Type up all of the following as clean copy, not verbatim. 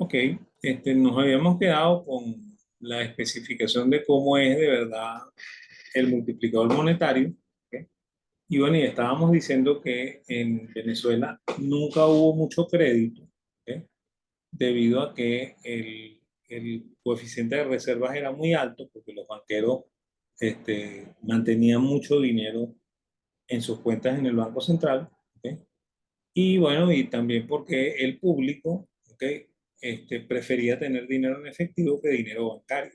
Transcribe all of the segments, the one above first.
Ok, nos habíamos quedado con la especificación de cómo es de verdad el multiplicador monetario. ¿Ok? Y bueno, y estábamos diciendo que en Venezuela nunca hubo mucho crédito, ¿ok? Debido a que el coeficiente de reservas era muy alto, porque los banqueros mantenían mucho dinero en sus cuentas en el Banco Central. ¿Ok? Y bueno, y también porque el público, ¿ok? Prefería tener dinero en efectivo que dinero bancario.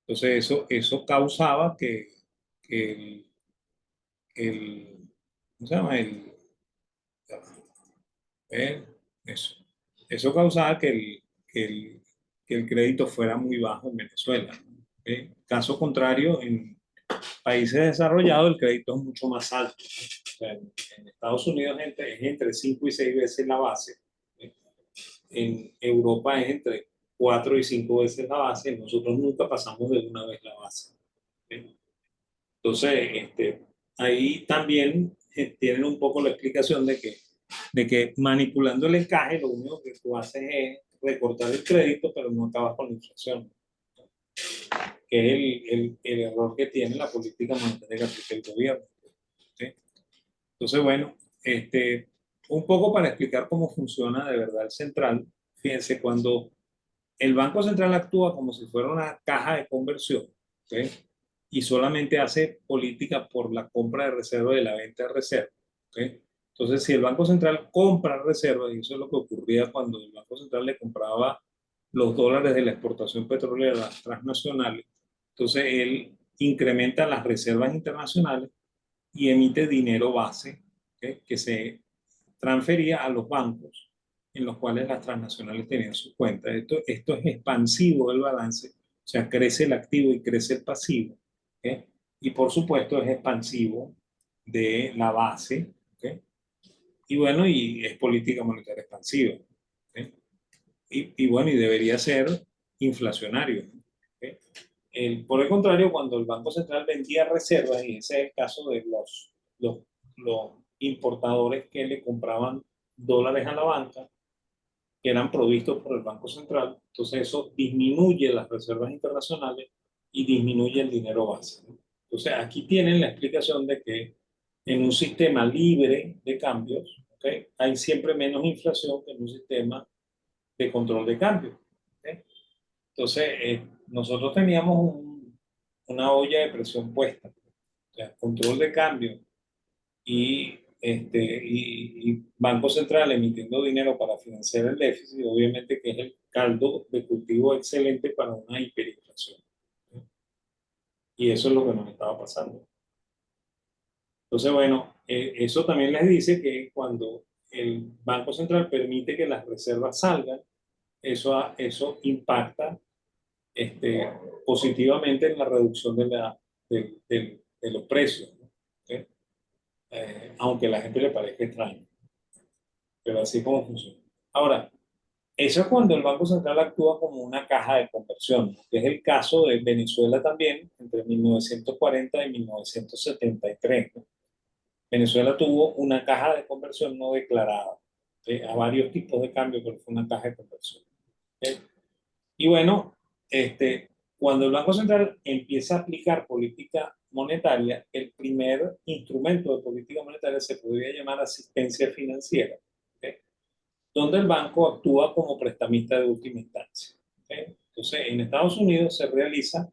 Entonces eso causaba que el, ¿cómo se llama? Eh, eso, eso causaba que el crédito fuera muy bajo en Venezuela. ¿Ok? Caso contrario, en países desarrollados el crédito es mucho más alto. O sea, en Estados Unidos es entre 5 y 6 veces la base. ¿Ok? En Europa es entre 4 y 5 veces la base, nosotros nunca pasamos de una vez la base. ¿Ok? Entonces, ahí también tienen un poco la explicación de que manipulando el encaje, lo único que tú haces es recortar el crédito, pero no acabas con la inflación, que es el error que tiene la política monetaria que aplica el gobierno. ¿Sí? Entonces, bueno, un poco para explicar cómo funciona de verdad el central, fíjense, cuando el Banco Central actúa como si fuera una caja de conversión, ¿ok? Y solamente hace política por la compra de reservas y la venta de reservas. ¿Ok? Entonces, si el Banco Central compra reservas, y eso es lo que ocurría cuando el Banco Central le compraba los dólares de la exportación petrolera a las transnacionales, entonces él incrementa las reservas internacionales y emite dinero base, ¿ok? Que se transfería a los bancos en los cuales las transnacionales tenían sus cuentas. Esto es expansivo del balance, o sea, crece el activo y crece el pasivo. ¿Ok? Y por supuesto es expansivo de la base. ¿Ok? Y bueno, y es política monetaria expansiva. ¿Ok? Y bueno, y debería ser inflacionario. ¿Ok? Por el contrario, cuando el Banco Central vendía reservas, y ese es el caso de los importadores que le compraban dólares a la banca, que eran provistos por el Banco Central, entonces eso disminuye las reservas internacionales y disminuye el dinero base. ¿No? Entonces aquí tienen la explicación de que en un sistema libre de cambios, ¿okay? Hay siempre menos inflación que en un sistema de control de cambios. ¿Okay? Entonces, nosotros teníamos una olla de presión puesta, o sea, control de cambio y Banco Central emitiendo dinero para financiar el déficit, obviamente que es el caldo de cultivo excelente para una hiperinflación. ¿No? Y eso es lo que nos estaba pasando. Entonces, bueno, eso también les dice que cuando el Banco Central permite que las reservas salgan, eso impacta este, positivamente en la reducción de los precios. ¿No? ¿Okay? Aunque a la gente le parezca extraño, pero así es como funciona. Ahora, eso es cuando el Banco Central actúa como una caja de conversión, ¿no? Que es el caso de Venezuela también, entre 1940 y 1973. ¿No? Venezuela tuvo una caja de conversión no declarada, ¿sí? A varios tipos de cambio, pero fue una caja de conversión. ¿Sí? Y bueno, cuando el Banco Central empieza a aplicar política monetaria, el primer instrumento de política monetaria se podría llamar asistencia financiera, ¿ok? Donde el banco actúa como prestamista de última instancia. ¿Ok? Entonces, en Estados Unidos se realiza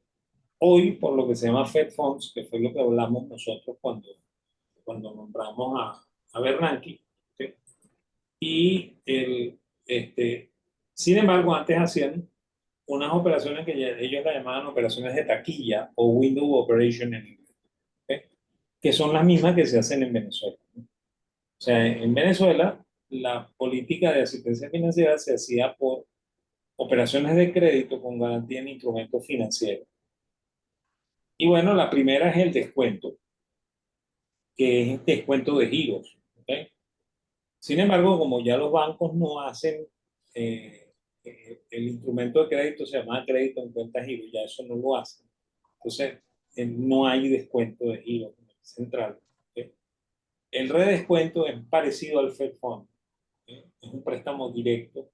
hoy por lo que se llama Fed Funds, que fue lo que hablamos nosotros cuando nombramos a Bernanke. ¿Ok? Y sin embargo, antes hacían unas operaciones que ellos la llamaban operaciones de taquilla o window operation en inglés, ¿ok? Que son las mismas que se hacen en Venezuela. ¿No? O sea, en Venezuela la política de asistencia financiera se hacía por operaciones de crédito con garantía en instrumentos financieros. Y bueno, la primera es el descuento, que es el descuento de giros. ¿Ok? Sin embargo, como ya los bancos no hacen el instrumento de crédito, se llama crédito en cuenta giro, ya eso no lo hacen. Entonces, no hay descuento de giro central. ¿Ok? El redescuento es parecido al Fed Fund. ¿Ok? Es un préstamo directo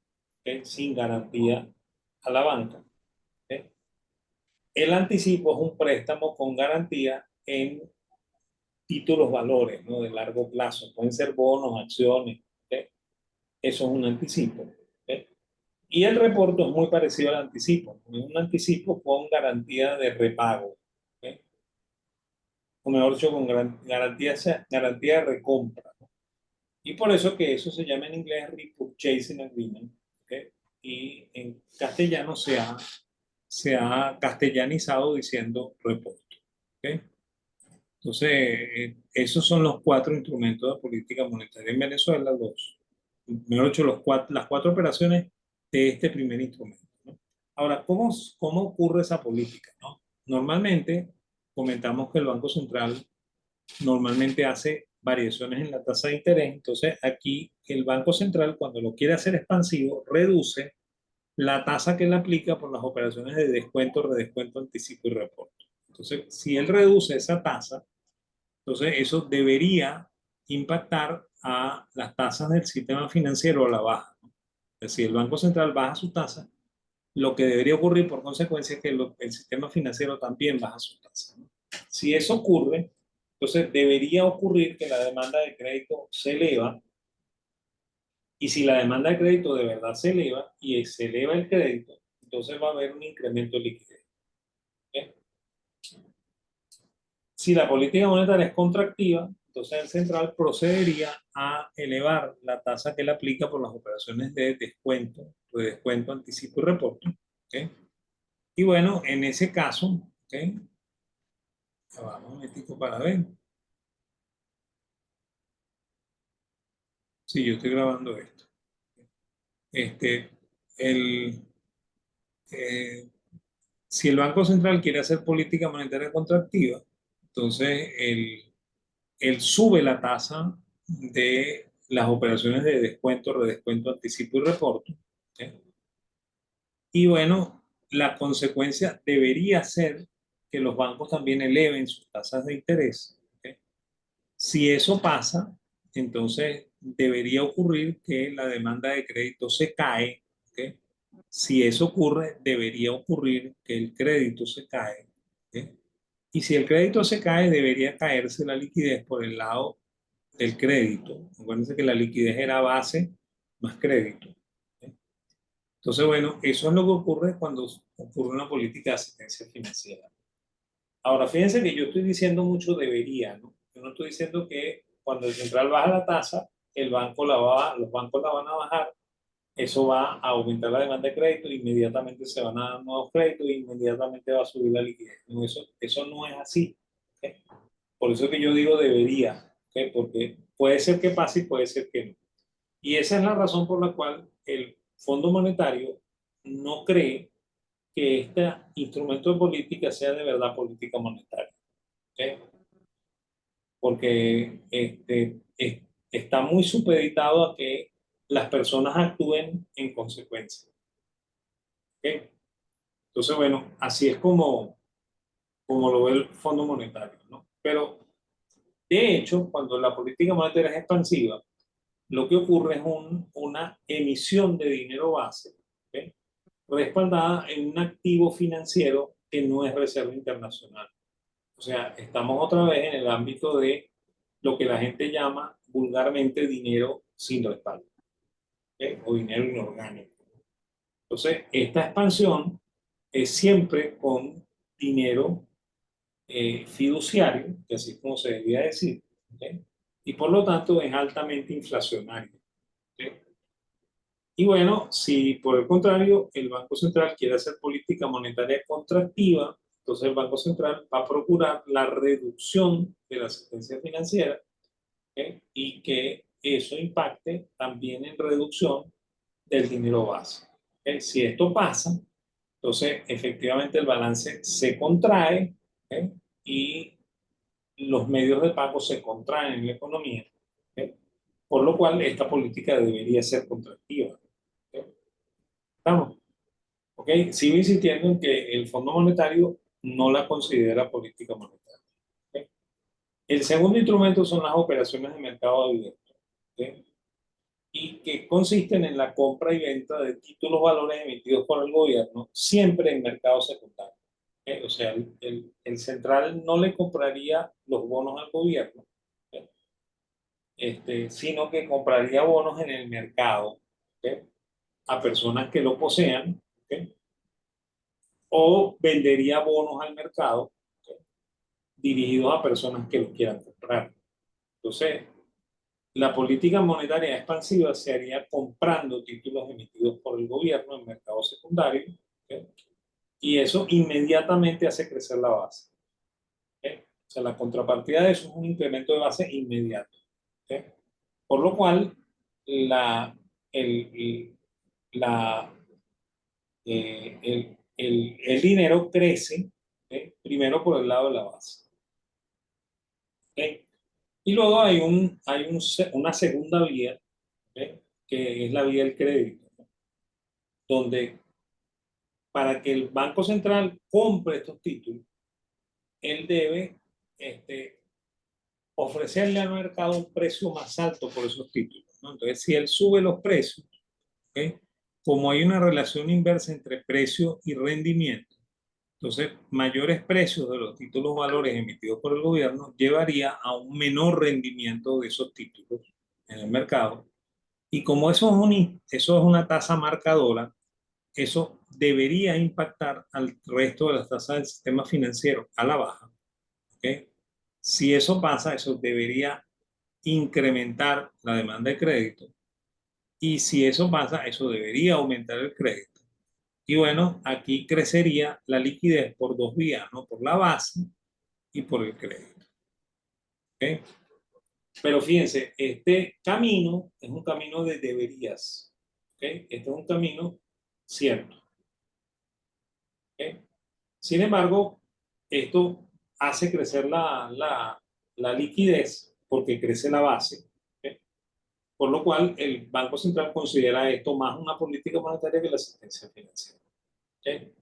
sin garantía a la banca. ¿Ok? El anticipo es un préstamo con garantía en títulos valores, ¿no? De largo plazo. Pueden ser bonos, acciones. ¿Ok? Eso es un anticipo. ¿Ok? Y el reporto es muy parecido al anticipo. Es un anticipo con garantía de repago. ¿Ok? O mejor dicho, con garantía, garantía de recompra. Y por eso que eso se llama en inglés repurchasing agreement. ¿Ok? Y en castellano se ha castellanizado diciendo reporte. ¿Ok? Entonces, esos son los cuatro instrumentos de política monetaria en Venezuela, mejor dicho, las cuatro operaciones de este primer instrumento, ¿no? Ahora, ¿cómo ocurre esa política, no? Normalmente, comentamos que el Banco Central normalmente hace variaciones en la tasa de interés. Entonces, aquí el Banco Central, cuando lo quiere hacer expansivo, reduce la tasa que le aplica por las operaciones de descuento, redescuento, anticipo y reporte. Entonces, si él reduce esa tasa, entonces eso debería impactar a las tasas del sistema financiero a la baja, ¿no? Es decir, el Banco Central baja su tasa, lo que debería ocurrir por consecuencia es que el sistema financiero también baja su tasa, ¿no? Si eso ocurre, entonces debería ocurrir que la demanda de crédito se eleva, y si la demanda de crédito de verdad se eleva y se eleva el crédito, entonces va a haber un incremento de liquidez. ¿Ok? Si la política monetaria es contractiva, entonces el central procedería a elevar la tasa que le aplica por las operaciones de descuento, anticipo y reporte. ¿Ok? Y bueno, en ese caso, ¿ok? Ya vamos un momentico para ver. Si yo estoy grabando esto. Este, el, eh, si el Banco Central quiere hacer política monetaria contractiva, entonces él sube la tasa de las operaciones de descuento, redescuento, anticipo y reporte. ¿Ok? Y bueno, la consecuencia debería ser que los bancos también eleven sus tasas de interés. ¿Ok? Si eso pasa, entonces debería ocurrir que la demanda de crédito se cae. ¿Ok? Si eso ocurre, debería ocurrir que el crédito se cae. ¿Ok? Y si el crédito se cae, debería caerse la liquidez por el lado del crédito. Acuérdense que la liquidez era base más crédito. ¿Ok? Entonces, bueno, eso es lo que ocurre cuando ocurre una política de asistencia financiera. Ahora, fíjense que yo estoy diciendo mucho debería, ¿no? Yo no estoy diciendo que cuando el central baja la tasa, los bancos la van a bajar, eso va a aumentar la demanda de crédito, inmediatamente se van a dar nuevos créditos e inmediatamente va a subir la liquidez. No, eso no es así. ¿Ok? Por eso que yo digo debería, ¿ok? Porque puede ser que pase y puede ser que no. Y esa es la razón por la cual el Fondo Monetario no cree que este instrumento de política sea de verdad política monetaria. ¿Ok? Porque está muy supeditado a que las personas actúen en consecuencia. ¿Ok? Entonces, bueno, así es como lo ve el Fondo Monetario, ¿no? Pero, de hecho, cuando la política monetaria es expansiva, lo que ocurre es una emisión de dinero base, ¿ok? Respaldada en un activo financiero que no es reserva internacional. O sea, estamos otra vez en el ámbito de lo que la gente llama vulgarmente dinero sin respaldo, ¿ok? O dinero inorgánico. Entonces, esta expansión es siempre con dinero fiduciario, que así es como se debería decir, ¿ok? Y por lo tanto es altamente inflacionario. ¿Ok? Y bueno, si por el contrario el Banco Central quiere hacer política monetaria contractiva, entonces el Banco Central va a procurar la reducción de la asistencia financiera, ¿ok? Y que eso impacte también en reducción del dinero base. ¿Ok? Si esto pasa, entonces efectivamente el balance se contrae, ¿ok? Y los medios de pago se contraen en la economía, ¿ok? Por lo cual esta política debería ser contractiva. ¿Ok? ¿Estamos? ¿Ok? Sigo insistiendo en que el Fondo Monetario no la considera política monetaria. ¿Ok? El segundo instrumento son las operaciones de mercado abierto. ¿Ok? y que consisten en la compra y venta de títulos valores emitidos por el gobierno, siempre en mercado secundario. O sea, el central no le compraría los bonos al gobierno, ¿eh? Sino que compraría bonos en el mercado, ¿eh? A personas que lo posean, ¿eh? O vendería bonos al mercado, ¿eh? Dirigidos a personas que los quieran comprar. Entonces, la política monetaria expansiva se haría comprando títulos emitidos por el gobierno en mercado secundario, ¿okay? Y eso inmediatamente hace crecer la base, ¿okay? O sea, la contrapartida de eso es un incremento de base inmediato, ¿okay? Por lo cual, la, el, la, el dinero crece, ¿okay? Primero por el lado de la base, ¿okay? Y luego una segunda vía, ¿okay? Que es la vía del crédito, donde para que el Banco Central compre estos títulos, él debe este, ofrecerle al mercado un precio más alto por esos títulos, ¿no? Entonces, si él sube los precios, ¿okay? Como hay una relación inversa entre precio y rendimiento, entonces mayores precios de los títulos valores emitidos por el gobierno llevaría a un menor rendimiento de esos títulos en el mercado. Y como eso es una tasa marcadora, eso debería impactar al resto de las tasas del sistema financiero a la baja, ¿okay? Si eso pasa, eso debería incrementar la demanda de crédito. Y si eso pasa, eso debería aumentar el crédito. Y bueno, aquí crecería la liquidez por dos vías, ¿no? Por la base y por el crédito, ¿okay? Pero fíjense, este camino es un camino de deberías, ¿okay? Este es un camino cierto, ¿okay? Sin embargo, esto hace crecer la liquidez porque crece la base, ¿okay? Por lo cual el Banco Central considera esto más una política monetaria que la asistencia financiera, ¿okay?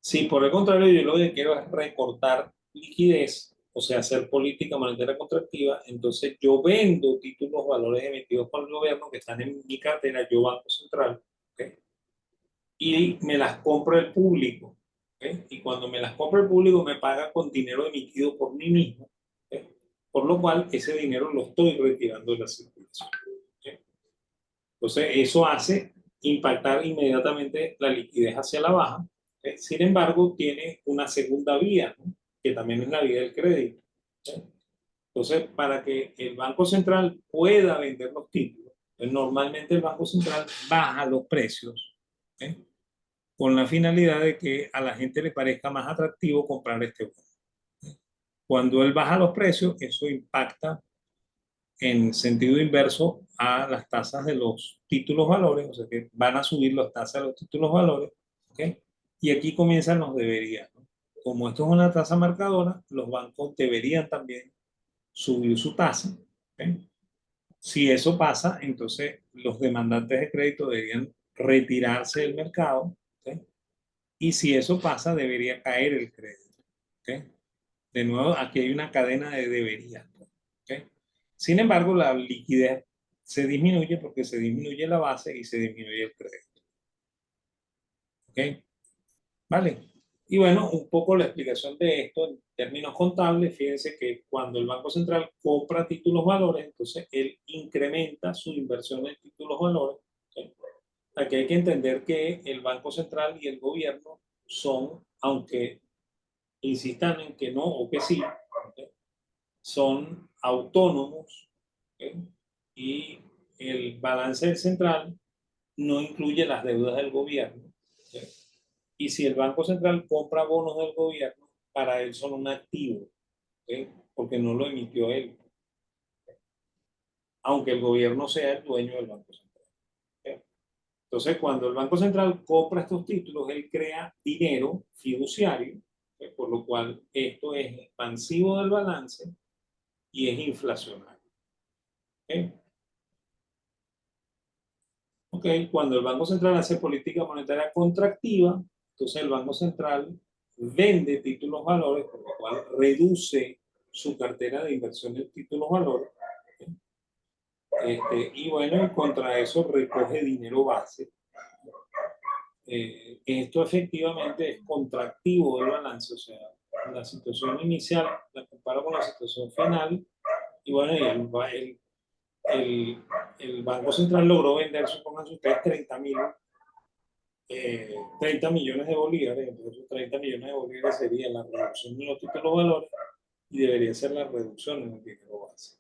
Si por el contrario yo lo que quiero es recortar liquidez, o sea, hacer política monetaria contractiva, entonces yo vendo títulos valores emitidos por el gobierno que están en mi cartera, yo Banco Central, ¿okay? Y me las compra el público, ¿okay? Y cuando me las compra el público me paga con dinero emitido por mí mismo, ¿okay? Por lo cual ese dinero lo estoy retirando de la circulación, ¿okay? Entonces eso hace impactar inmediatamente la liquidez hacia la baja, ¿okay? Sin embargo tiene una segunda vía, ¿no? Que también es la vía del crédito, ¿okay? Entonces, para que el Banco Central pueda vender los títulos, pues normalmente el Banco Central baja los precios, ¿okay? Con la finalidad de que a la gente le parezca más atractivo comprar este bono. Cuando él baja los precios, eso impacta en sentido inverso a las tasas de los títulos valores, o sea que van a subir las tasas de los títulos valores, ¿okay? Y aquí comienzan los deberías, ¿no? Como esto es una tasa marcadora, los bancos deberían también subir su tasa, ¿okay? Si eso pasa, entonces los demandantes de crédito deberían retirarse del mercado, ¿okay? Y si eso pasa, debería caer el crédito, ¿okay? De nuevo, aquí hay una cadena de deberías, ¿okay? Sin embargo, la liquidez se disminuye porque se disminuye la base y se disminuye el crédito, ¿okay? ¿Vale? Y bueno, un poco la explicación de esto en términos contables, fíjense que cuando el Banco Central compra títulos valores, entonces él incrementa su inversión en títulos valores, ¿okay? Aquí hay que entender que el Banco Central y el gobierno son, aunque insistan en que no o que sí, ¿okay? Son autónomos, ¿okay? Y el balance del central no incluye las deudas del gobierno, ¿okay? Y si el Banco Central compra bonos del gobierno, para él son un activo, ¿okay? Porque no lo emitió él, aunque el gobierno sea el dueño del Banco Central, ¿okay? Entonces, cuando el Banco Central compra estos títulos, él crea dinero fiduciario, ¿okay? Por lo cual esto es expansivo del balance y es inflacionario, ¿okay? Ok, cuando el Banco Central hace política monetaria contractiva, entonces el Banco Central vende títulos valores, por lo cual reduce su cartera de inversión en títulos valores, ¿okay? Y bueno, contra eso recoge dinero base. Esto efectivamente es contractivo del balance, o sea, la situación inicial la comparo con la situación final, y bueno, el, el Banco Central logró vender, supongan ustedes, 30 millones de bolívares. Entonces esos 30 millones de bolívares sería la reducción de los títulos valores y debería ser la reducción en el dinero base.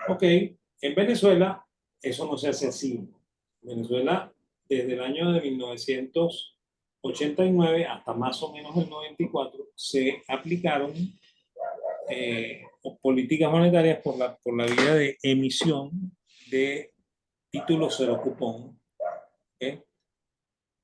Ok, en Venezuela eso no se hace así. En Venezuela, desde el año de 1989 hasta más o menos el 94, se aplicaron políticas monetarias por la vía de emisión de títulos cero cupón. ¿Okay?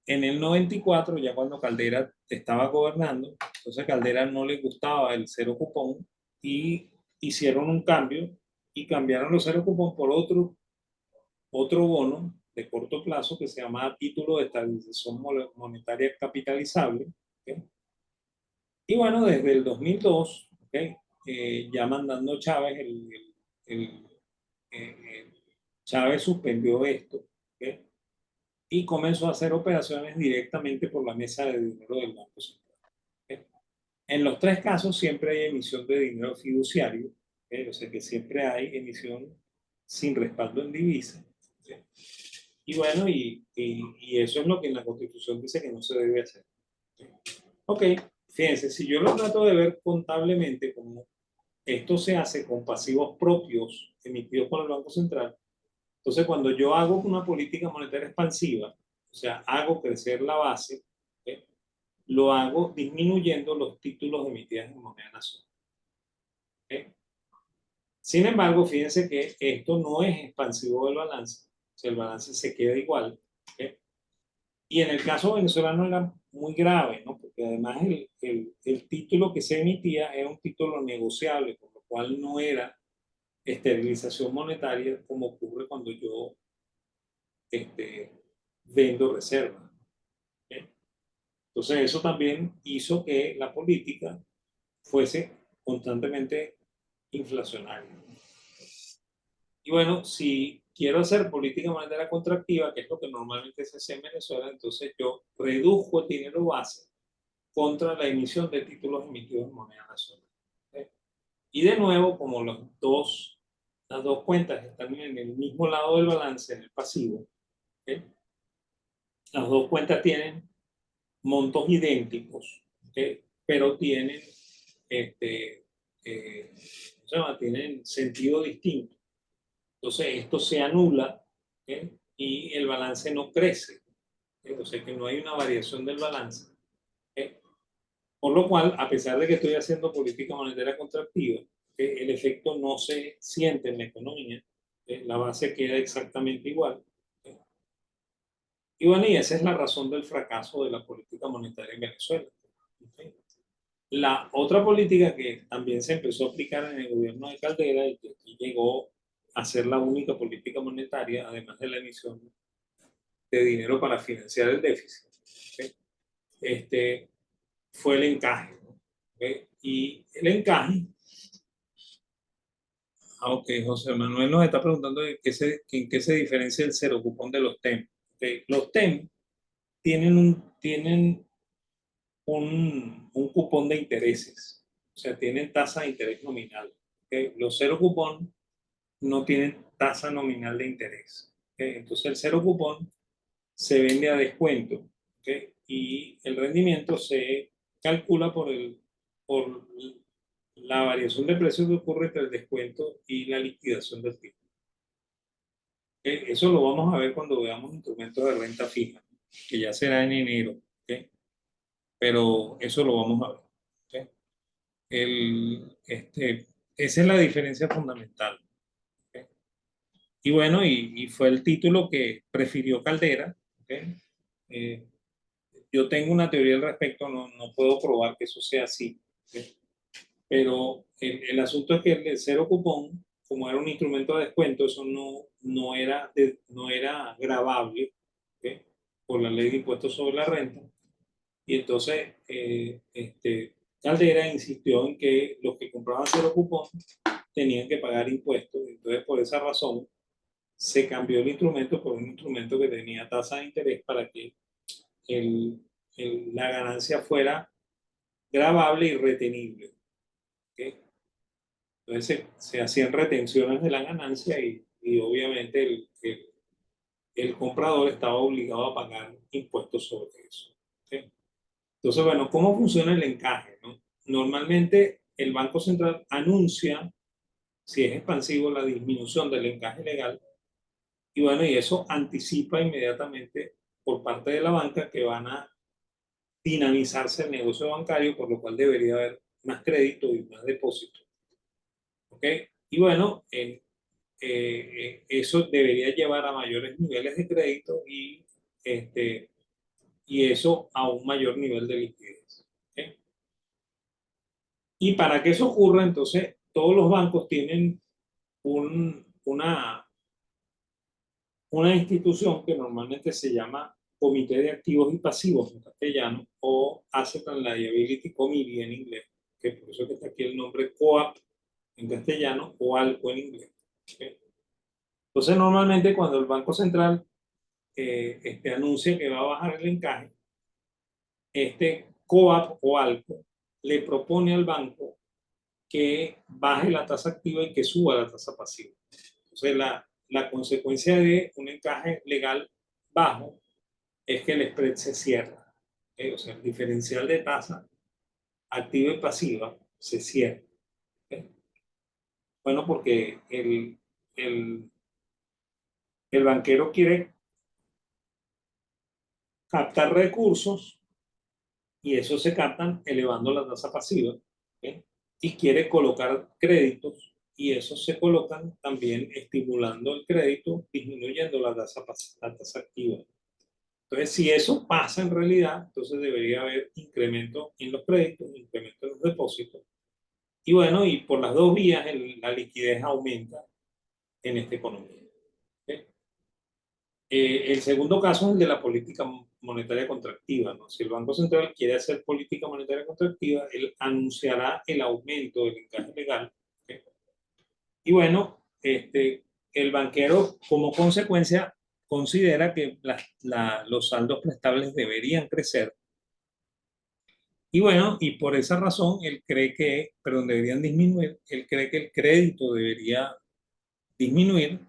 En el 94, ya cuando Caldera estaba gobernando, entonces a Caldera no le gustaba el cero cupón y hicieron un cambio y cambiaron los cero cupón por otro bono de corto plazo que se llamaba título de estabilización monetaria capitalizable. ¿Okay? Y bueno, desde el 2002, ¿okay? Ya mandando Chávez, el, eh, Chávez suspendió esto. ¿Okay? Y comenzó a hacer operaciones directamente por la mesa de dinero del Banco Central. ¿Okay? En los tres casos siempre hay emisión de dinero fiduciario, ¿okay? O sea que siempre hay emisión sin respaldo en divisa. ¿Okay? Y bueno, y eso es lo que en la Constitución dice que no se debe hacer. Ok, fíjense, si yo lo trato de ver contablemente, como esto se hace con pasivos propios emitidos por el Banco Central, entonces cuando yo hago una política monetaria expansiva, o sea, hago crecer la base, ¿okay? Lo hago disminuyendo los títulos emitidos en moneda nacional. ¿Okay? Sin embargo, fíjense que esto no es expansivo del balance, o sea, el balance se queda igual. ¿Okay? Y en el caso venezolano era muy grave, ¿no? Porque además el título que se emitía era un título negociable, por lo cual no era esterilización monetaria como ocurre cuando yo este, vendo reservas. ¿Okay? Entonces eso también hizo que la política fuese constantemente inflacionaria. Y bueno, si quiero hacer política monetaria contractiva, que es lo que normalmente se hace en Venezuela, entonces yo redujo el dinero base contra la emisión de títulos emitidos en moneda nacional. ¿Okay? Y de nuevo, como las dos cuentas están en el mismo lado del balance, en el pasivo, ¿okay? Las dos cuentas tienen montos idénticos, ¿okay? Pero tienen, este, tienen sentido distinto. Entonces esto se anula, ¿okay? Y el balance no crece. ¿Okay? O sea que no hay una variación del balance. ¿Okay? Por lo cual, a pesar de que estoy haciendo política monetaria contractiva, el efecto no se siente en la economía, la base queda exactamente igual. Y bueno, y esa es la razón del fracaso de la política monetaria en Venezuela. La otra política que también se empezó a aplicar en el gobierno de Caldera y que aquí llegó a ser la única política monetaria, además de la emisión de dinero para financiar el déficit, ¿okay? Fue el encaje. ¿Okay? Y el encaje, ok, José Manuel nos está preguntando en qué se diferencia el cero cupón de los TEM. Okay. Los TEM tienen un cupón de intereses, o sea, tienen tasa de interés nominal. Okay. Los cero cupón no tienen tasa nominal de interés. Okay. Entonces el cero cupón se vende a descuento, okay, y el rendimiento se calcula por la variación de precios que ocurre entre el descuento y la liquidación del título. ¿Okay? Eso lo vamos a ver cuando veamos instrumentos de renta fija, que ya será en enero, ¿okay? Pero eso lo vamos a ver. ¿Okay? Esa es la diferencia fundamental. ¿Okay? Y bueno, y fue el título que prefirió Caldera. ¿Okay? Eh, yo tengo una teoría al respecto, no puedo probar que eso sea así. ¿Okay? Pero el asunto es que el cero cupón, como era un instrumento de descuento, eso no era gravable, ¿okay? Por la ley de impuestos sobre la renta. Y entonces Caldera insistió en que los que compraban cero cupón tenían que pagar impuestos. Entonces, por esa razón, se cambió el instrumento por un instrumento que tenía tasa de interés para que el, la ganancia fuera gravable y retenible. ¿Okay? Entonces se hacían retenciones de la ganancia y obviamente el comprador estaba obligado a pagar impuestos sobre eso. ¿Okay? Entonces, bueno, ¿cómo funciona el encaje? ¿No? Normalmente el Banco Central anuncia, si es expansivo, la disminución del encaje legal y bueno, y eso anticipa inmediatamente por parte de la banca que van a dinamizarse el negocio bancario, por lo cual debería haber más crédito y más depósito. ¿Ok? Y bueno, eso debería llevar a mayores niveles de crédito y eso a un mayor nivel de liquidez. ¿Ok? Y para que eso ocurra, entonces, todos los bancos tienen una institución que normalmente se llama Comité de Activos y Pasivos en castellano o Asset and Liability Committee en inglés, que por eso que está aquí el nombre COAP en castellano o ALCO en inglés. ¿Okay? Entonces, normalmente cuando el Banco Central anuncia que va a bajar el encaje, este COAP o ALCO le propone al banco que baje la tasa activa y que suba la tasa pasiva. Entonces, la consecuencia de un encaje legal bajo es que el spread se cierra. ¿Okay? O sea, el diferencial de tasa activa y pasiva se cierra. ¿Okay? Bueno, porque el banquero quiere captar recursos y eso se captan elevando la tasa pasiva. ¿Okay? Y quiere colocar créditos y esos se colocan también estimulando el crédito, disminuyendo la tasa activa. Entonces, si eso pasa en realidad, entonces debería haber incremento en los créditos, incremento en los depósitos. Y bueno, y por las dos vías la liquidez aumenta en esta economía. ¿Okay? El segundo caso es el de la política monetaria contractiva, ¿no? Si el Banco Central quiere hacer política monetaria contractiva, él anunciará el aumento del encaje legal. ¿Okay? Y bueno, el banquero como consecuencia considera que los saldos prestables deberían crecer. Y bueno, y por esa razón él cree que, perdón, deberían disminuir, él cree que el crédito debería disminuir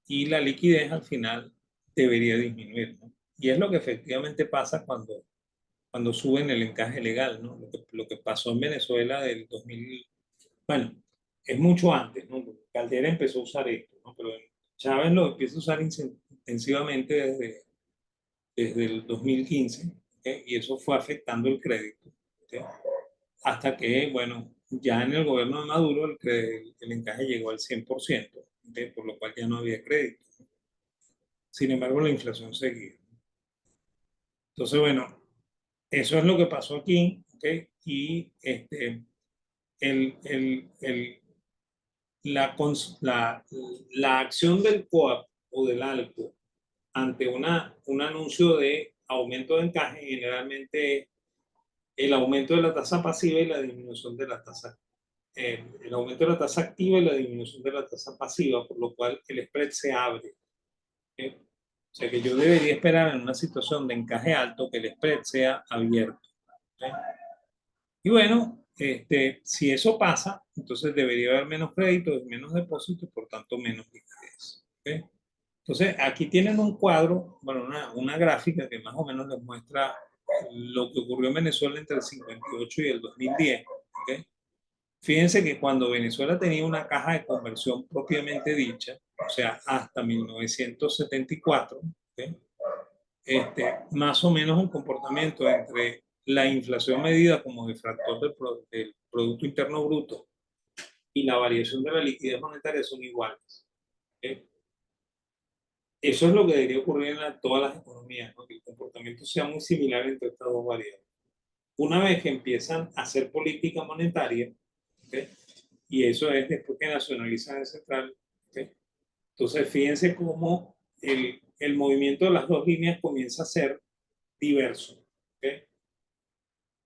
y la liquidez al final debería disminuir, ¿no? Y es lo que efectivamente pasa cuando suben el encaje legal, ¿no? Lo que pasó en Venezuela del 2000, bueno, es mucho antes, ¿no? Caldera empezó a usar esto, ¿no? Pero Chávez lo empieza a usar intensivamente desde el 2015, ¿okay? Y eso fue afectando el crédito, ¿okay? Hasta que, bueno, ya en el gobierno de Maduro el encaje llegó al 100%, ¿okay? Por lo cual ya no había crédito. Sin embargo, la inflación seguía. Entonces, bueno, eso es lo que pasó aquí, ¿okay? Y el, el, el, la acción del COAP o del ALCO ante un anuncio de aumento de encaje generalmente es el aumento de la tasa pasiva y la disminución de la tasa, el aumento de la tasa activa y la disminución de la tasa pasiva, por lo cual el spread se abre. ¿Okay? O sea que yo debería esperar en una situación de encaje alto que el spread sea abierto. ¿Okay? Y bueno, si eso pasa, entonces debería haber menos créditos, menos depósitos, por tanto menos liquidez. ¿Okay? Entonces aquí tienen un cuadro, bueno, una gráfica que más o menos les muestra lo que ocurrió en Venezuela entre el 58 y el 2010. ¿Okay? Fíjense que cuando Venezuela tenía una caja de conversión propiamente dicha, o sea, hasta 1974, ¿okay? Más o menos el comportamiento entre la inflación medida como defractor del Producto Interno Bruto y la variación de la liquidez monetaria son iguales. ¿Okay? Eso es lo que debería ocurrir en todas las economías, ¿no? Que el comportamiento sea muy similar entre estas dos variables. Una vez que empiezan a hacer política monetaria, ¿okay? Y eso es después que nacionalizan el central, ¿okay? Entonces fíjense cómo el movimiento de las dos líneas comienza a ser diverso, ¿okay?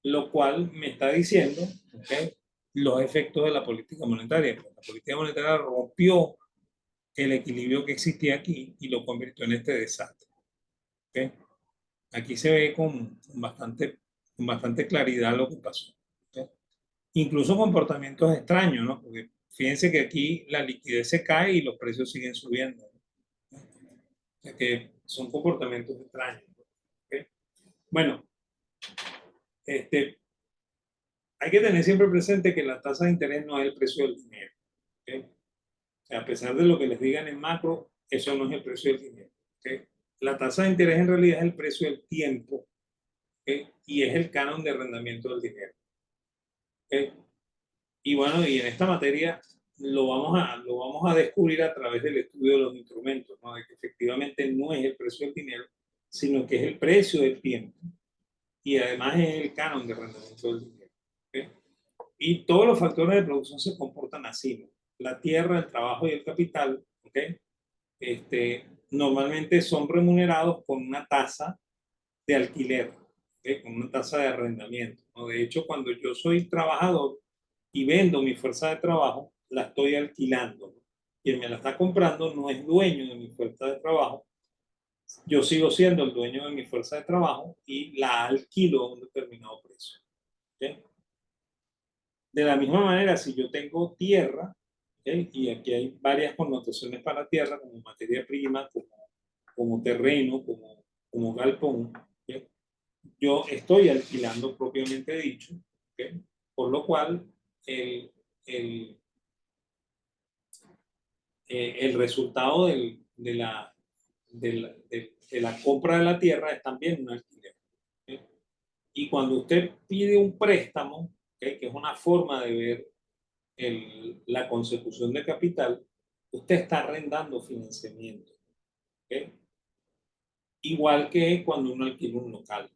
Lo cual me está diciendo, ¿okay? los efectos de la política monetaria. Pues la política monetaria rompió el equilibrio que existía aquí y lo convirtió en este desastre. ¿Okay? Aquí se ve con bastante claridad lo que pasó. ¿Okay? Incluso comportamientos extraños, ¿no? Porque fíjense que aquí la liquidez se cae y los precios siguen subiendo. ¿No? O sea que son comportamientos extraños. ¿Okay? Bueno, este, hay que tener siempre presente que la tasa de interés no es el precio del dinero. ¿Okay? O sea, a pesar de lo que les digan en macro, eso no es el precio del dinero. ¿Okay? La tasa de interés en realidad es el precio del tiempo, ¿okay? Y es el canon de arrendamiento del dinero. ¿Okay? Y bueno, y en esta materia lo vamos a descubrir a través del estudio de los instrumentos, ¿no? De que efectivamente no es el precio del dinero, sino que es el precio del tiempo. Y además es el canon de arrendamiento del dinero. ¿Okay? Y todos los factores de producción se comportan así, ¿no? La tierra, el trabajo y el capital, ¿okay? Normalmente son remunerados con una tasa de alquiler, ¿okay? Con una tasa de arrendamiento, ¿no? De hecho, cuando yo soy trabajador y vendo mi fuerza de trabajo, la estoy alquilando, ¿no? Quien me la está comprando no es dueño de mi fuerza de trabajo, yo sigo siendo el dueño de mi fuerza de trabajo y la alquilo a un determinado precio. ¿Okay? De la misma manera, si yo tengo tierra, ¿okay? Y aquí hay varias connotaciones para tierra, como materia prima, como terreno, como galpón, ¿okay? Yo estoy alquilando propiamente dicho, ¿okay? Por lo cual el, el, el resultado de la compra de la tierra es también un alquiler. ¿Okay? Y cuando usted pide un préstamo, ¿okay? Que es una forma de ver la consecución de capital, usted está arrendando financiamiento. ¿Okay? Igual que cuando uno alquila un local.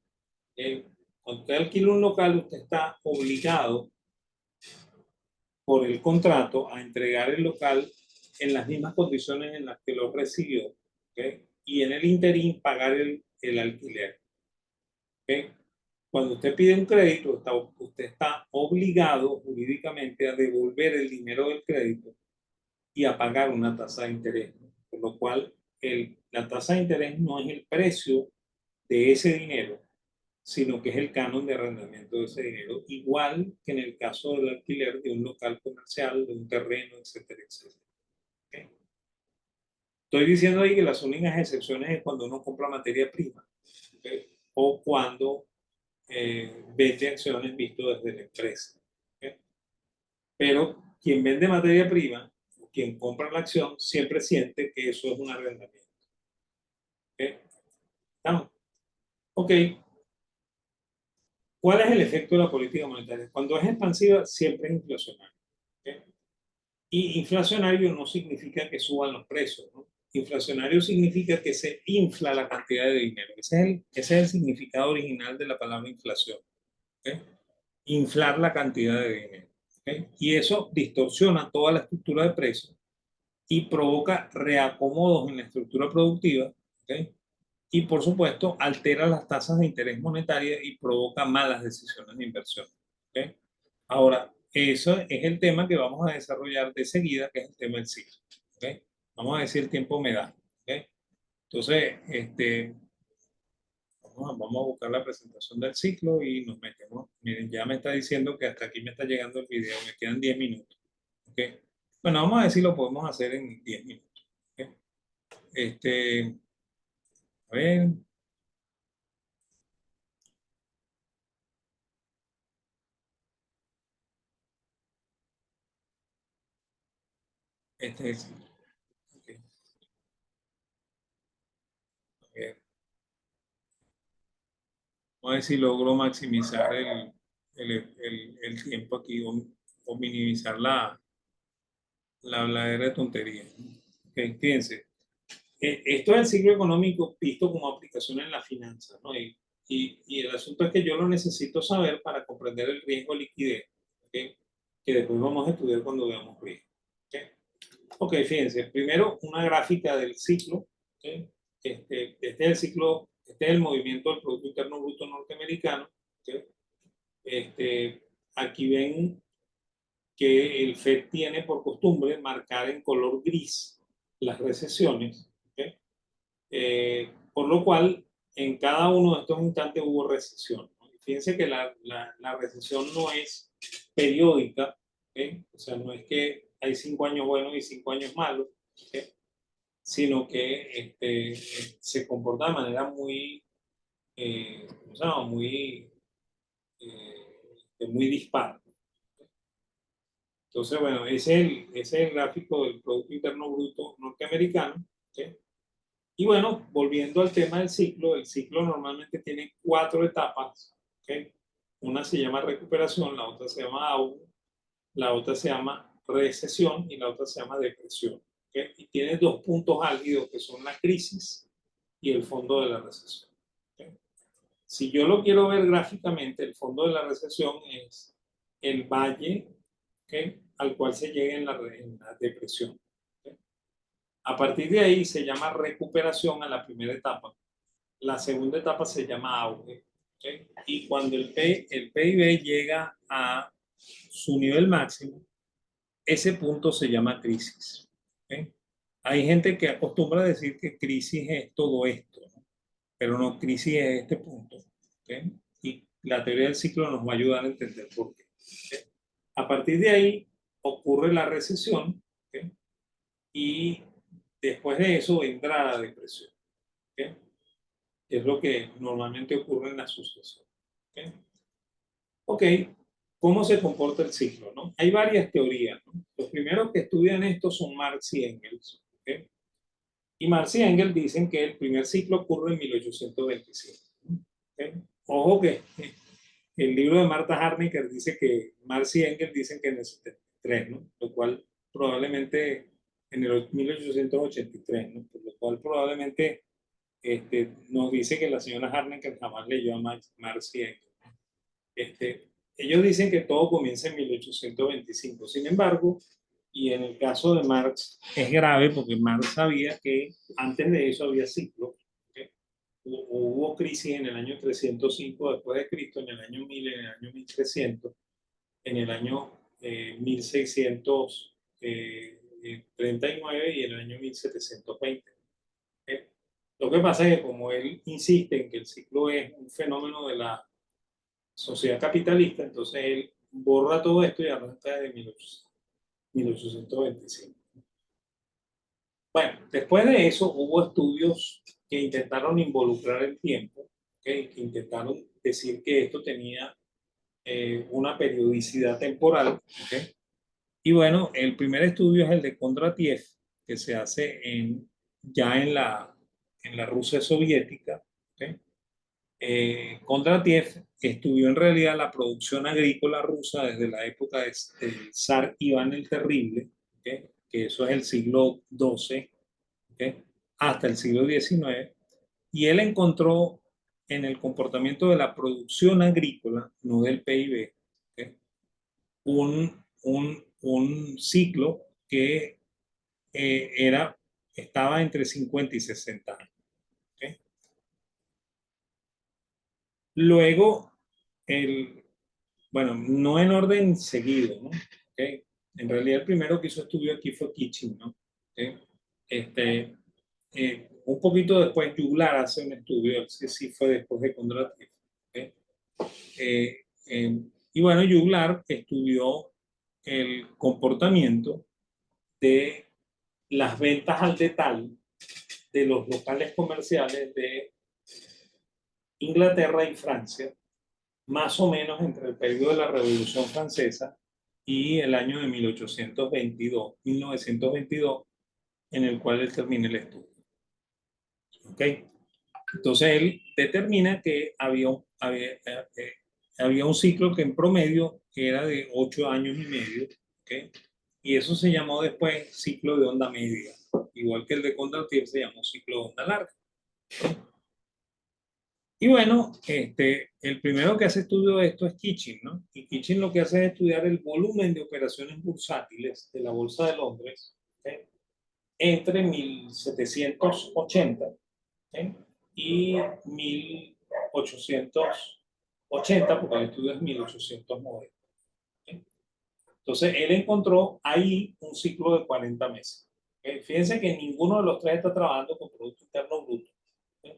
¿Okay? Cuando usted alquila un local, usted está obligado por el contrato a entregar el local en las mismas condiciones en las que lo recibió. ¿Okay? Y en el interín pagar el alquiler. ¿Okay? Cuando usted pide un crédito, usted está obligado jurídicamente a devolver el dinero del crédito y a pagar una tasa de interés. Por lo cual, la tasa de interés no es el precio de ese dinero, sino que es el canon de arrendamiento de ese dinero, igual que en el caso del alquiler de un local comercial, de un terreno, etcétera, etcétera. ¿Okay? Estoy diciendo ahí que las únicas excepciones es cuando uno compra materia prima, ¿okay? O cuando vende acciones visto desde la empresa. ¿Okay? Pero quien vende materia prima, quien compra la acción, siempre siente que eso es un arrendamiento. ¿Okay? ¿Estamos? Ok. ¿Cuál es el efecto de la política monetaria? Cuando es expansiva, siempre es inflacionaria. ¿Okay? Y inflacionario no significa que suban los precios, ¿no? Inflacionario significa que se infla la cantidad de dinero. Ese es el significado original de la palabra inflación. ¿Okay? Inflar la cantidad de dinero. ¿Okay? Y eso distorsiona toda la estructura de precios y provoca reacomodos en la estructura productiva. ¿Okay? Y por supuesto altera las tasas de interés monetarias y provoca malas decisiones de inversión. ¿Okay? Ahora, eso es el tema que vamos a desarrollar de seguida, que es el tema del ciclo. ¿Okay? Vamos a decir tiempo me da. ¿Okay? Entonces, vamos a buscar la presentación del ciclo y nos metemos. Miren, ya me está diciendo que hasta aquí me está llegando el video, me quedan 10 minutos. ¿Okay? Bueno, vamos a ver si lo podemos hacer en 10 minutos. ¿Okay? A ver, este es el ciclo. ¿Okay? A ver, vamos a ver si logro maximizar el tiempo aquí o minimizar la habladera de tontería. ¿Okay? Fíjense, esto es el ciclo económico visto como aplicación en la finanza, ¿no? Y el asunto es que yo lo necesito saber para comprender el riesgo de liquidez, ¿okay? Que después vamos a estudiar cuando veamos riesgo. ¿Okay? Ok, fíjense, primero una gráfica del ciclo. ¿Okay? Este es el ciclo, este es el movimiento del Producto Interno Bruto norteamericano. ¿Okay? Aquí ven que el FED tiene por costumbre marcar en color gris las recesiones, ¿okay? Por lo cual en cada uno de estos instantes hubo recesión, ¿no? Fíjense que la recesión no es periódica, ¿okay? O sea, no es que hay 5 años buenos y 5 años malos, ¿okay? Sino que se comporta de manera muy, ¿cómo se llama? Muy dispar. Entonces, bueno, ese es el gráfico del Producto Interno Bruto norteamericano, ¿okay? Y bueno, volviendo al tema del ciclo, el ciclo normalmente tiene 4 etapas, ¿okay? Una se llama recuperación, la otra se llama auge, la otra se llama recesión y la otra se llama depresión, ¿okay? Y tiene 2 puntos álgidos que son la crisis y el fondo de la recesión, ¿okay? Si yo lo quiero ver gráficamente, el fondo de la recesión es el valle, ¿okay?, al cual se llega en la depresión, ¿okay? A partir de ahí se llama recuperación a la primera etapa. La segunda etapa se llama auge, ¿okay? Y cuando el PIB llega a su nivel máximo, ese punto se llama crisis, ¿okay? Hay gente que acostumbra a decir que crisis es todo esto, ¿no? Pero no, crisis es este punto, ¿okay? Y la teoría del ciclo nos va a ayudar a entender por qué, ¿okay? A partir de ahí ocurre la recesión, ¿okay? Y después de eso vendrá la depresión, ¿okay? Es lo que normalmente ocurre en la sucesión, ¿okay? Ok, ¿cómo se comporta el ciclo, no? Hay varias teorías, ¿no? Los primeros que estudian esto son Marx y Engels, ¿okay? Y Marx y Engels dicen que el primer ciclo ocurre en 1827, ¿okay? Ojo que el libro de Martha Harnecker dice que Marx y Engels dicen que en el 73, ¿no? Lo cual probablemente en el 1883, ¿no? Por lo cual probablemente nos dice que la señora Harnecker jamás leyó a Marx y Engels. Ellos dicen que todo comienza en 1825. Sin embargo, y en el caso de Marx es grave porque Marx sabía que antes de eso había ciclos, ¿okay? Hubo crisis en el año 305 después de Cristo, en el año 1000, en el año 1300, en el año 1639 y en el año 1720. ¿Okay? Lo que pasa es que como él insiste en que el ciclo es un fenómeno de la sociedad capitalista, entonces él borra todo esto y arranca de 1825. Bueno, después de eso hubo estudios que intentaron involucrar el tiempo, ¿okay?, que intentaron decir que esto tenía una periodicidad temporal, ¿okay? Y bueno, el primer estudio es el de Kondratiev, que se hace ya en la Rusia soviética, ¿okay? Kondratiev estudió en realidad la producción agrícola rusa desde la época del zar Iván el Terrible, ¿okay?, que eso es el siglo XII, ¿okay?, hasta el siglo XIX, y él encontró en el comportamiento de la producción agrícola, no del PIB, ¿okay?, un ciclo que estaba entre 50 y 60 años. ¿Okay? Luego, bueno, no en orden seguido, ¿no? ¿Okay? En realidad el primero que hizo estudio aquí fue Kitching, ¿no? ¿Okay? Un poquito después Juglar hace un estudio, ese sí fue después de Kondratiev. ¿Okay? Eh, eh, y bueno, Juglar estudió el comportamiento de las ventas al detalle de los locales comerciales de Inglaterra y Francia, más o menos entre el periodo de la Revolución Francesa y el año de 1922, en el cual él termina el estudio. ¿Okay? Entonces él determina que había un ciclo que en promedio era de 8 años y medio, ¿okay? Y eso se llamó después ciclo de onda media, igual que el de Kondratiev se llamó ciclo de onda larga. Y bueno, el primero que hace estudio de esto es Kitching, ¿no? Y Kitching lo que hace es estudiar el volumen de operaciones bursátiles de la Bolsa de Londres, ¿okay?, entre 1780, ¿okay?, y 1880, porque el estudio es 1890. ¿Okay? Entonces, él encontró ahí un ciclo de 40 meses. Fíjense que ninguno de los tres está trabajando con Producto Interno Bruto. ¿Ok?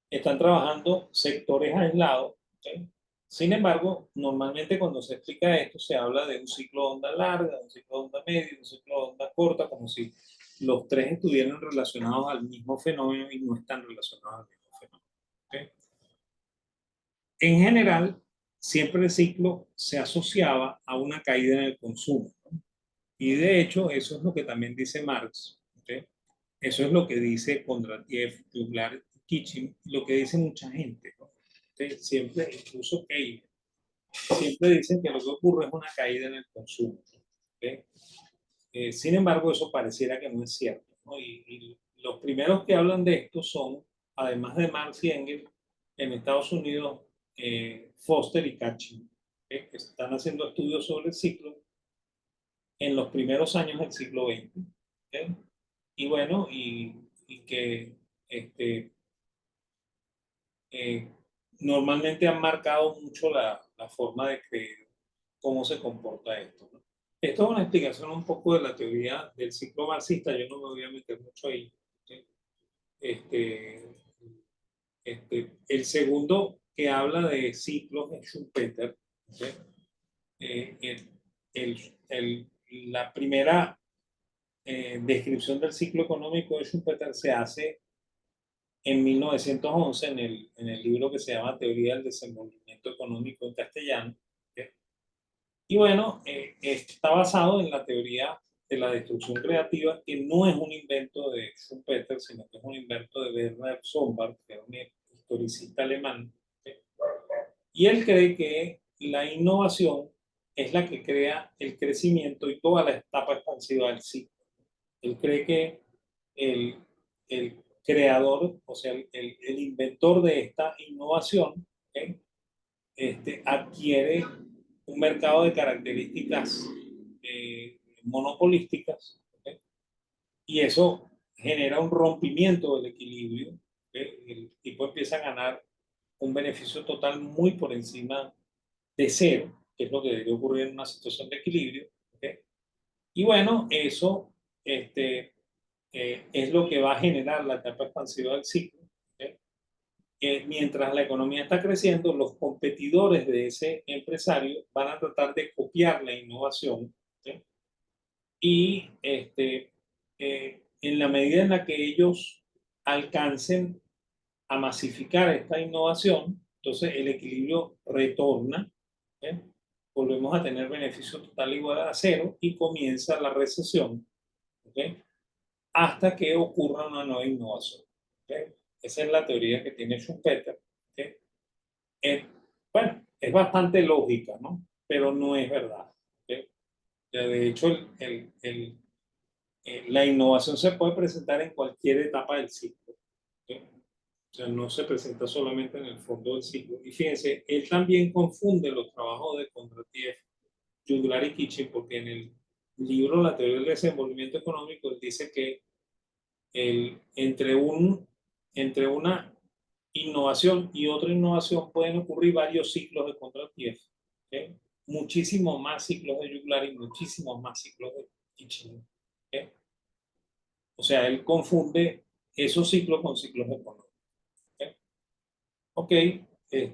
Están trabajando sectores aislados. ¿Ok? Sin embargo, normalmente cuando se explica esto, se habla de un ciclo de onda larga, un ciclo de onda media, un ciclo de onda corta, como si los tres estuvieran relacionados al mismo fenómeno y no están relacionados al mismo fenómeno. ¿Ok? En general, siempre el ciclo se asociaba a una caída en el consumo, ¿no? Y de hecho, eso es lo que también dice Marx. ¿Ok? Eso es lo que dice Kondratiev, Juglar, Kitchen, lo que dice mucha gente, ¿no? ¿Ok? Siempre, incluso Keynes, siempre dicen que lo que ocurre es una caída en el consumo. ¿Ok? Sin embargo, eso pareciera que no es cierto, ¿no? Y los primeros que hablan de esto son, además de Marx y Engels, en Estados Unidos, Foster y Katchen, que están haciendo estudios sobre el ciclo en los primeros años del siglo XX. ¿Ok? Y bueno, y que este, eh, normalmente han marcado mucho la forma de creer cómo se comporta esto, ¿no? Esto es una explicación un poco de la teoría del ciclo marxista, yo no me voy a meter mucho ahí. ¿Sí? Este, el segundo que habla de ciclos es Schumpeter. ¿Sí? Eh, el, la primera descripción del ciclo económico de Schumpeter se hace en 1911 en el libro que se llama Teoría del Desenvolvimiento Económico en castellano. ¿Sí? Y bueno, está basado en la teoría de la destrucción creativa, que no es un invento de Schumpeter, sino que es un invento de Werner Sombart, que era un historicista alemán. ¿Sí? Y él cree que la innovación es la que crea el crecimiento y toda la etapa expansiva del ciclo. Él cree que el, el creador, o sea, el inventor de esta innovación, ¿okay? Adquiere un mercado de características monopolísticas, ¿okay? Y eso genera un rompimiento del equilibrio. ¿Okay? El tipo empieza a ganar un beneficio total muy por encima de cero, que es lo que debe ocurrir en una situación de equilibrio. ¿Okay? Y bueno, eso es lo que va a generar la etapa expansiva del ciclo. ¿Okay? Mientras la economía está creciendo, los competidores de ese empresario van a tratar de copiar la innovación. ¿Sí? Y en la medida en la que ellos alcancen a masificar esta innovación, entonces el equilibrio retorna. ¿Sí? Volvemos a tener beneficio total igual a cero y comienza la recesión. ¿Sí? Hasta que ocurra una nueva innovación. ¿Okay? Esa es la teoría que tiene Schumpeter. ¿Okay? Eh, bueno, es bastante lógica, ¿no? Pero no es verdad. ¿Okay? De hecho, la innovación se puede presentar en cualquier etapa del ciclo. ¿Okay? O sea, no se presenta solamente en el fondo del ciclo. Y fíjense, él también confunde los trabajos de Kondratiev, Juglar y Kitchen, porque en el libro La teoría del desenvolvimiento económico, él dice que entre, entre una innovación y otra innovación pueden ocurrir varios ciclos de Kondratiev. ¿Okay? Muchísimos más ciclos de Juglar y muchísimos más ciclos de Kitchen. ¿Okay? O sea, él confunde esos ciclos con ciclos económicos. ¿Okay? Ok,